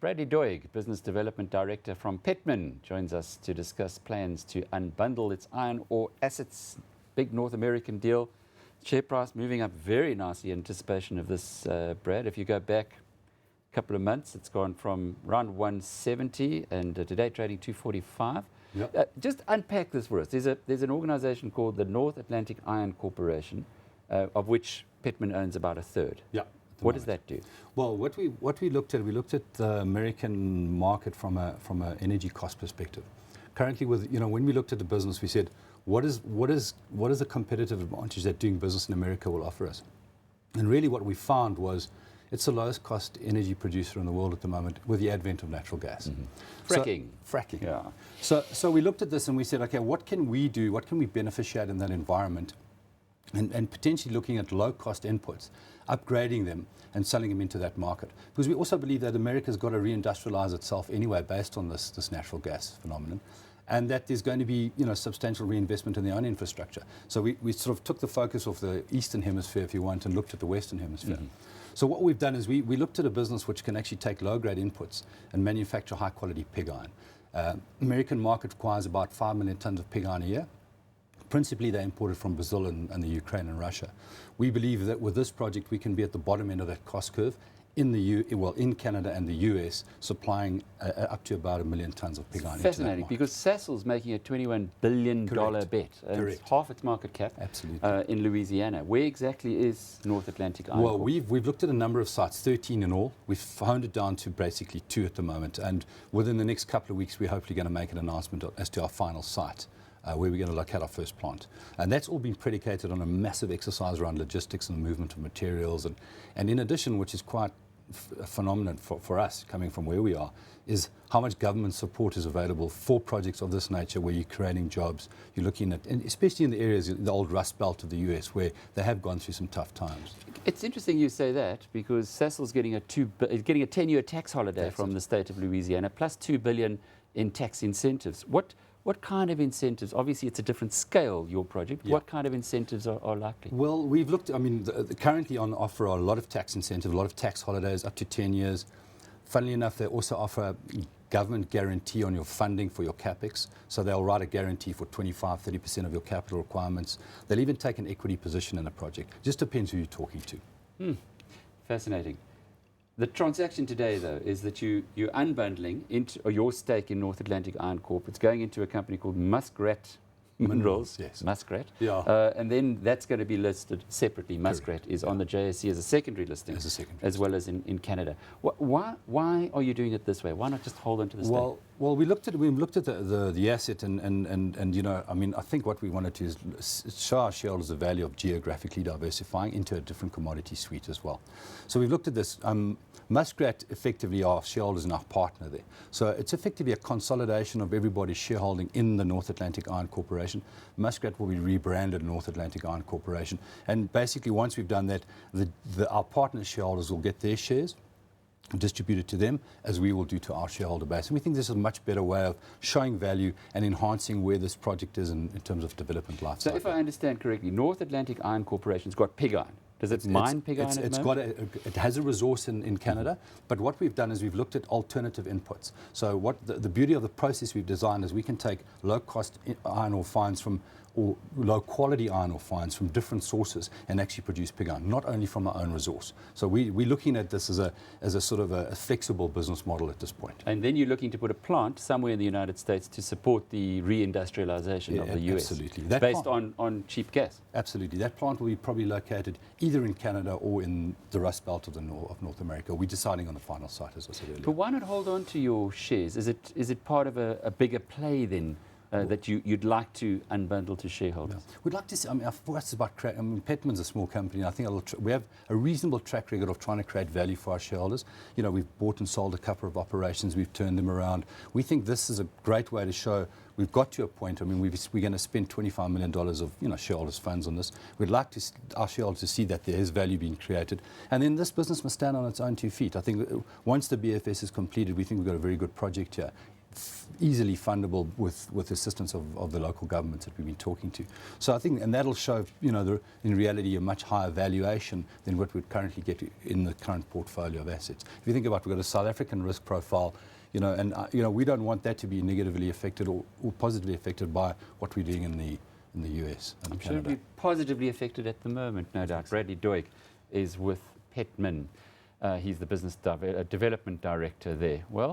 Bradley Doig, Business Development Director from Petmin, joins us to discuss plans to unbundle its iron ore assets. Big North American deal. Share price moving up very nicely in anticipation of this, Brad. If you go back a couple of months, it's gone from around 170 and today trading 245. Yep. Just unpack this for us. There's an organization called the North Atlantic Iron Corporation, of which Petmin owns about a third. Yeah. What does that do? Well, what we looked at the American market from an energy cost perspective. Currently, when we looked at the business, we said, what is the competitive advantage that doing business in America will offer us? And really, what we found was it's the lowest cost energy producer in the world at the moment, with the advent of natural gas. Mm-hmm. Fracking. Fracking. Yeah. So we looked at this and we said, okay, what can we do? What can we beneficiate in that environment? And potentially looking at low-cost inputs, upgrading them and selling them into that market. Because we also believe that America's got to reindustrialize itself anyway based on this natural gas phenomenon, and that there's going to be substantial reinvestment in their own infrastructure. So we sort of took the focus of the Eastern Hemisphere, if you want, and looked at the Western Hemisphere. Mm-hmm. So what we've done is we looked at a business which can actually take low-grade inputs and manufacture high-quality pig iron. American market requires about 5 million tons of pig iron a year. Principally, they imported from Brazil and the Ukraine and Russia. We believe that with this project, we can be at the bottom end of that cost curve in Canada and the US, supplying up to about 1 million tons of pig iron. Fascinating, because Sasol's making a $21 billion bet. Correct. It's half its market cap. Absolutely. In Louisiana. Where exactly is North Atlantic Iron Well, Corp? we've looked at a number of sites, 13 in all. We've honed it down to basically 2 at the moment. And within the next couple of weeks, we're hopefully going to make an announcement as to our final site. Where we're going to locate our first plant. And that's all been predicated on a massive exercise around logistics and the movement of materials. And in addition, which is quite a phenomenon for us, coming from where we are, is how much government support is available for projects of this nature, where you're creating jobs, you're looking at, and especially in the areas, the old Rust Belt of the US, where they have gone through some tough times. It's interesting you say that, because Sasol's getting a 10-year tax holiday from the state of Louisiana, plus $2 billion in tax incentives. What kind of incentives? Obviously, it's a different scale, your project. Yeah. What kind of incentives are likely? Well, we've looked, currently on offer are a lot of tax incentives, a lot of tax holidays, up to 10 years. Funnily enough, they also offer government guarantee on your funding for your CapEx. So they'll write a guarantee for 25-30% of your capital requirements. They'll even take an equity position in a project. Just depends who you're talking to. Fascinating. The transaction today, though, is that you're unbundling your stake in North Atlantic Iron Corp. It's going into a company called Muskrat Minerals. Yes. Muskrat. Yeah. And then that's going to be listed separately. Muskrat is on the JSE as a secondary listing, as well as in Canada. Why are you doing it this way? Why not just hold on to the stake? Well, we looked at the asset, and I think what we wanted to is show our shareholders the value of geographically diversifying into a different commodity suite as well. So we've looked at this. Muskrat effectively are shareholders and our partner there. So it's effectively a consolidation of everybody's shareholding in the North Atlantic Iron Corporation. Muskrat will be rebranded North Atlantic Iron Corporation. And basically, once we've done that, our partner shareholders will get their shares distributed to them, as we will do to our shareholder base. And we think this is a much better way of showing value and enhancing where this project is in terms of development life cycle. So if I understand correctly, North Atlantic Iron Corporation's got pig iron. Does it mine pig iron? It has a resource in Canada, but what we've done is we've looked at alternative inputs. So what the beauty of the process we've designed is we can take low-cost iron ore fines or low-quality iron ore fines from different sources and actually produce pig iron, not only from our own resource. So we're looking at this as a sort of a flexible business model at this point. And then you're looking to put a plant somewhere in the United States to support the reindustrialization of the US. Absolutely. Based on cheap gas. Absolutely. That plant will be probably located either in Canada or in the Rust Belt of North America. We're deciding on the final site, as I said earlier. But why not hold on to your shares? Is it part of a bigger play then? That you'd like to unbundle to shareholders? Yeah. We'd like to see, for us it's about Petmin's a small company, and I think we have a reasonable track record of trying to create value for our shareholders. We've bought and sold a couple of operations, we've turned them around. We think this is a great way to show we've got to a point. We're going to spend $25 million of shareholders' funds on this. We'd like our shareholders to see that there is value being created. And then this business must stand on its own 2 feet. I think once the BFS is completed, we think we've got a very good project here. easily fundable with assistance of the local governments that we've been talking to. So I think, and that'll show, in reality, a much higher valuation than what we'd currently get in the current portfolio of assets. If you think about, we've got a South African risk profile, we don't want that to be negatively affected or positively affected by what we're doing in the US and I'm sure Canada. it'll be positively affected at the moment, no doubt. Bradley Doig is with Petmin. He's the business development director there. Well.